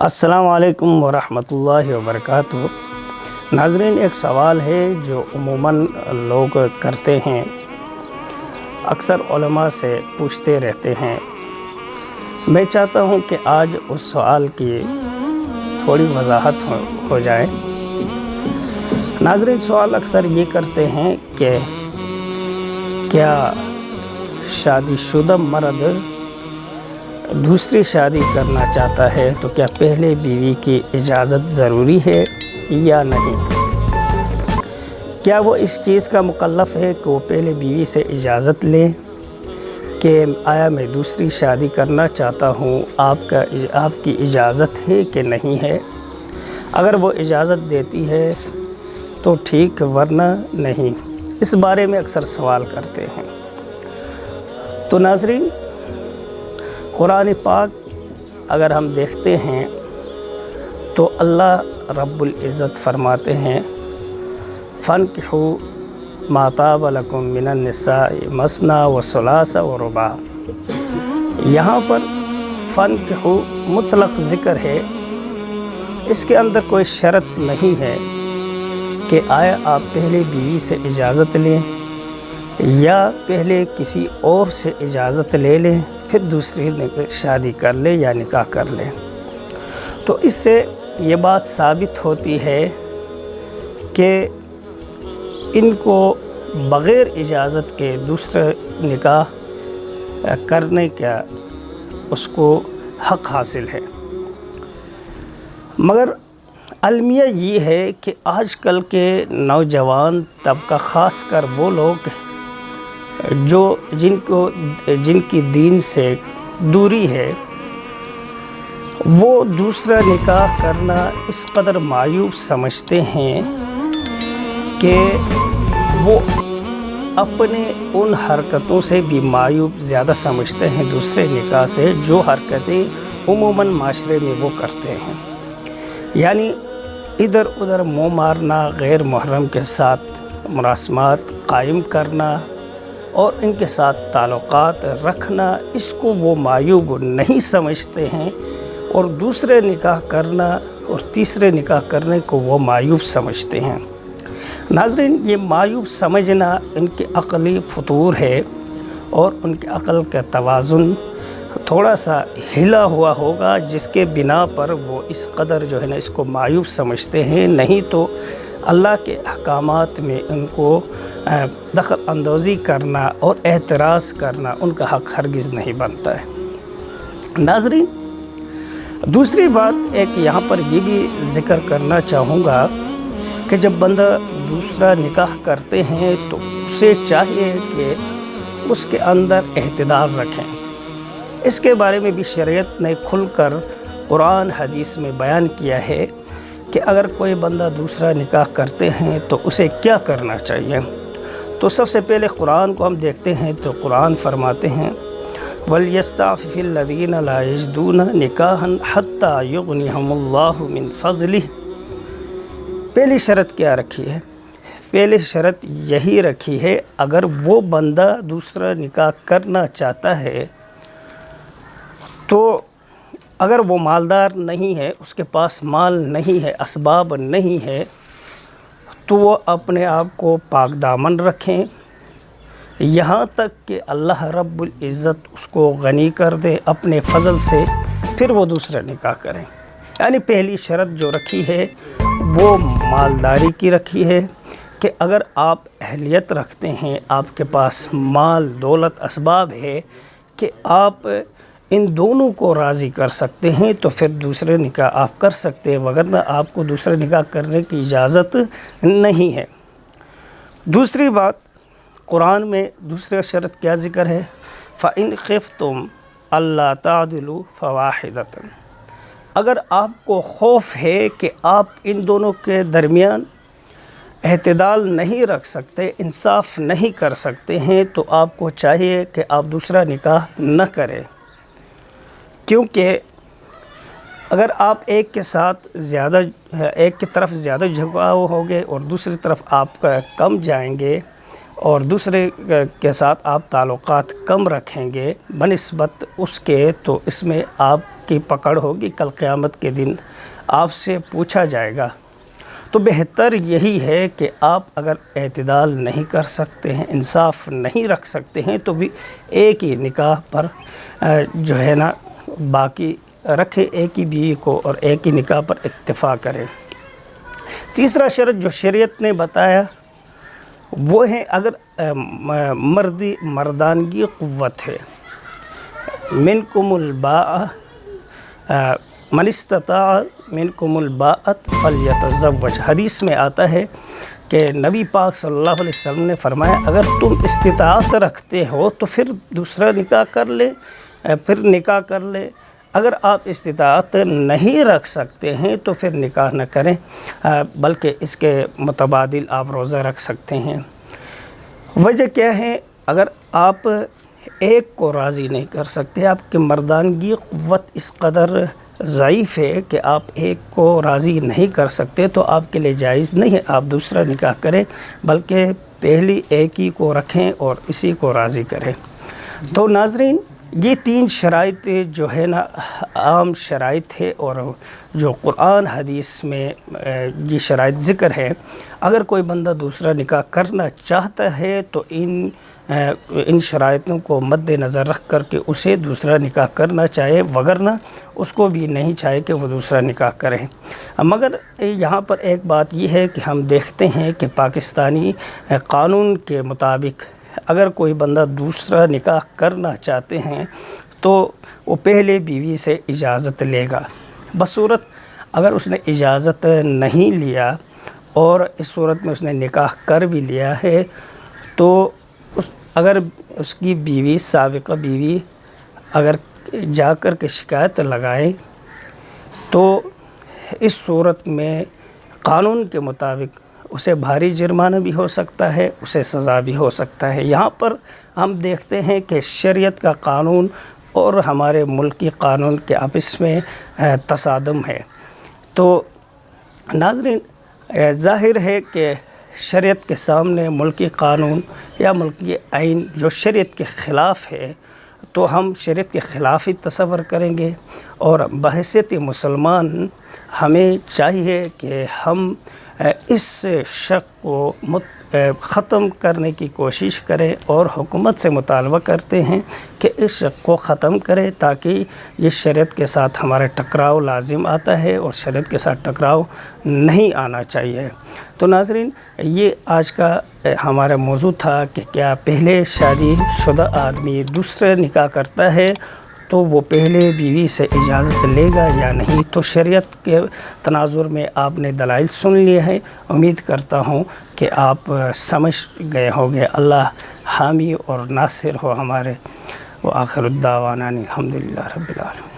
السلام علیکم ورحمۃ اللہ وبرکاتہ۔ ناظرین، ایک سوال ہے جو عموماً لوگ کرتے ہیں، اکثر علماء سے پوچھتے رہتے ہیں۔ میں چاہتا ہوں کہ آج اس سوال کی تھوڑی وضاحت ہو جائے۔ ناظرین، سوال اکثر یہ کرتے ہیں کہ کیا شادی شدہ مرد دوسری شادی کرنا چاہتا ہے تو کیا پہلے بیوی کی اجازت ضروری ہے یا نہیں؟ کیا وہ اس چیز کا مکلف ہے کہ وہ پہلے بیوی سے اجازت لے کہ آیا میں دوسری شادی کرنا چاہتا ہوں، آپ کی اجازت ہے کہ نہیں ہے؟ اگر وہ اجازت دیتی ہے تو ٹھیک، ورنہ نہیں۔ اس بارے میں اکثر سوال کرتے ہیں۔ تو ناظرین، قرآن پاک اگر ہم دیکھتے ہیں تو اللہ رب العزت فرماتے ہیں فَانْكِحُوا مَا طَابَ لَكُم مِّنَ النِّسَاءِ مَثْنَىٰ وَثُلَاثَ وَرُبَاعَ۔ یہاں پر فَانْكِحُوا مطلق ذکر ہے، اس کے اندر کوئی شرط نہیں ہے کہ آیا آپ پہلے بیوی سے اجازت لیں یا پہلے کسی اور سے اجازت لے لیں پھر دوسری شادی کر لیں یا نکاح کر لیں۔ تو اس سے یہ بات ثابت ہوتی ہے کہ ان کو بغیر اجازت کے دوسرا نکاح کرنے کا اس کو حق حاصل ہے۔ مگر المیہ یہ ہے کہ آج کل کے نوجوان طبقہ، خاص کر وہ لوگ جن کی دین سے دوری ہے، وہ دوسرا نکاح کرنا اس قدر معیوب سمجھتے ہیں کہ وہ اپنے ان حرکتوں سے بھی معیوب زیادہ سمجھتے ہیں دوسرے نکاح سے، جو حرکتیں عموماً معاشرے میں وہ کرتے ہیں۔ یعنی ادھر ادھر منہ مارنا، غیر محرم کے ساتھ مراسمات قائم کرنا اور ان کے ساتھ تعلقات رکھنا، اس کو وہ معیوب نہیں سمجھتے ہیں، اور دوسرے نکاح کرنا اور تیسرے نکاح کرنے کو وہ معیوب سمجھتے ہیں۔ ناظرین، یہ معیوب سمجھنا ان کے عقلی فطور ہے، اور ان کے عقل کا توازن تھوڑا سا ہلا ہوا ہوگا، جس کے بنا پر وہ اس قدر اس کو معیوب سمجھتے ہیں۔ نہیں تو اللہ کے احکامات میں ان کو دخل اندوزی کرنا اور اعتراض کرنا ان کا حق ہرگز نہیں بنتا ہے۔ ناظرین، دوسری بات ایک یہاں پر یہ بھی ذکر کرنا چاہوں گا کہ جب بندہ دوسرا نکاح کرتے ہیں تو اسے چاہیے کہ اس کے اندر اعتدال رکھیں۔ اس کے بارے میں بھی شریعت نے کھل کر قرآن حدیث میں بیان کیا ہے کہ اگر کوئی بندہ دوسرا نکاح کرتے ہیں تو اسے کیا کرنا چاہیے۔ تو سب سے پہلے قرآن کو ہم دیکھتے ہیں تو قرآن فرماتے ہیں وَلْيَسْتَعْفِفِ الَّذِينَ لَا يَجِدُونَ نِكَاحًا حَتَّى يُغْنِيَهُمُ اللَّهُ مِنْ فَضْلِهِ۔ پہلی شرط کیا رکھی ہے؟ پہلی شرط یہی رکھی ہے، اگر وہ بندہ دوسرا نکاح کرنا چاہتا ہے تو اگر وہ مالدار نہیں ہے، اس کے پاس مال نہیں ہے، اسباب نہیں ہے، تو وہ اپنے آپ کو پاک دامن رکھیں یہاں تک کہ اللہ رب العزت اس کو غنی کر دے اپنے فضل سے، پھر وہ دوسرا نکاح کریں۔ یعنی پہلی شرط جو رکھی ہے وہ مالداری کی رکھی ہے کہ اگر آپ اہلیت رکھتے ہیں، آپ کے پاس مال دولت اسباب ہے کہ آپ ان دونوں کو راضی کر سکتے ہیں تو پھر دوسرے نکاح آپ کر سکتے ہیں، وگرنہ آپ کو دوسرے نکاح کرنے کی اجازت نہیں ہے۔ دوسری بات، قرآن میں دوسرا شرط کیا ذکر ہے؟ فَإِنْ خِفْتُمْ أَلَّا تَعْدِلُوا فَوَاحِدَةً۔ اگر آپ کو خوف ہے کہ آپ ان دونوں کے درمیان اعتدال نہیں رکھ سکتے، انصاف نہیں کر سکتے ہیں، تو آپ کو چاہیے کہ آپ دوسرا نکاح نہ کریں، کیونکہ اگر آپ ایک کی طرف زیادہ جھکاؤ ہوگے اور دوسری طرف آپ کا کم جائیں گے، اور دوسرے کے ساتھ آپ تعلقات کم رکھیں گے بنسبت اس کے، تو اس میں آپ کی پکڑ ہوگی، کل قیامت کے دن آپ سے پوچھا جائے گا۔ تو بہتر یہی ہے کہ آپ اگر اعتدال نہیں کر سکتے ہیں، انصاف نہیں رکھ سکتے ہیں، تو بھی ایک ہی نکاح پر جو ہے نا باقی رکھیں، ایک ہی بیوی کو، اور ایک ہی نکاح پر اکتفا کریں۔ تیسرا شرط جو شریعت نے بتایا وہ ہے اگر مردانگی قوت ہے، منکم الباء من استطاع منکم الباءۃ فلیتزوج۔ حدیث میں آتا ہے کہ نبی پاک صلی اللہ علیہ وسلم نے فرمایا اگر تم استطاعت رکھتے ہو تو پھر دوسرا نکاح کر لے، پھر نکاح کر لے۔ اگر آپ استطاعت نہیں رکھ سکتے ہیں تو پھر نکاح نہ کریں، بلکہ اس کے متبادل آپ روزہ رکھ سکتے ہیں۔ وجہ کیا ہے؟ اگر آپ ایک کو راضی نہیں کر سکتے، آپ کی مردانگی قوت اس قدر ضعیف ہے کہ آپ ایک کو راضی نہیں کر سکتے، تو آپ کے لیے جائز نہیں ہے آپ دوسرا نکاح کریں، بلکہ پہلی ایک ہی کو رکھیں اور اسی کو راضی کریں۔ تو ناظرین، یہ تین شرائط جو ہے نا عام شرائط ہے، اور جو قرآن حدیث میں یہ شرائط ذکر ہے، اگر کوئی بندہ دوسرا نکاح کرنا چاہتا ہے تو ان شرائطوں کو مد نظر رکھ کر کے اسے دوسرا نکاح کرنا چاہے، وگرنہ اس کو بھی نہیں چاہے کہ وہ دوسرا نکاح کرے۔ مگر یہاں پر ایک بات یہ ہے کہ ہم دیکھتے ہیں کہ پاکستانی قانون کے مطابق اگر کوئی بندہ دوسرا نکاح کرنا چاہتے ہیں تو وہ پہلے بیوی سے اجازت لے گا، بصورت اگر اس نے اجازت نہیں لیا اور اس صورت میں اس نے نکاح کر بھی لیا ہے، تو اگر اس کی بیوی، سابقہ بیوی اگر جا کر کے شکایت لگائے تو اس صورت میں قانون کے مطابق اسے بھاری جرمانہ بھی ہو سکتا ہے، اسے سزا بھی ہو سکتا ہے۔ یہاں پر ہم دیکھتے ہیں کہ شریعت کا قانون اور ہمارے ملکی قانون کے آپس میں تصادم ہے۔ تو ناظرین، ظاہر ہے کہ شریعت کے سامنے ملکی قانون یا ملکی آئین جو شریعت کے خلاف ہے تو ہم شریعت کے خلاف ہی تصور کریں گے، اور بحیثیت مسلمان ہمیں چاہیے کہ ہم اس شک کو ختم کرنے کی کوشش کریں، اور حکومت سے مطالبہ کرتے ہیں کہ اس شک کو ختم کرے، تاکہ یہ شریعت کے ساتھ ہمارے ٹکراؤ لازم آتا ہے اور شریعت کے ساتھ ٹکراؤ نہیں آنا چاہیے۔ تو ناظرین، یہ آج کا ہمارا موضوع تھا کہ کیا پہلے شادی شدہ آدمی دوسرے نکاح کرتا ہے تو وہ پہلے بیوی سے اجازت لے گا یا نہیں؟ تو شریعت کے تناظر میں آپ نے دلائل سن لیے ہیں، امید کرتا ہوں کہ آپ سمجھ گئے ہوں گے۔ اللہ حامی اور ناصر ہو ہمارے۔ وآخر الدعوانا الحمدللہ رب العالمین۔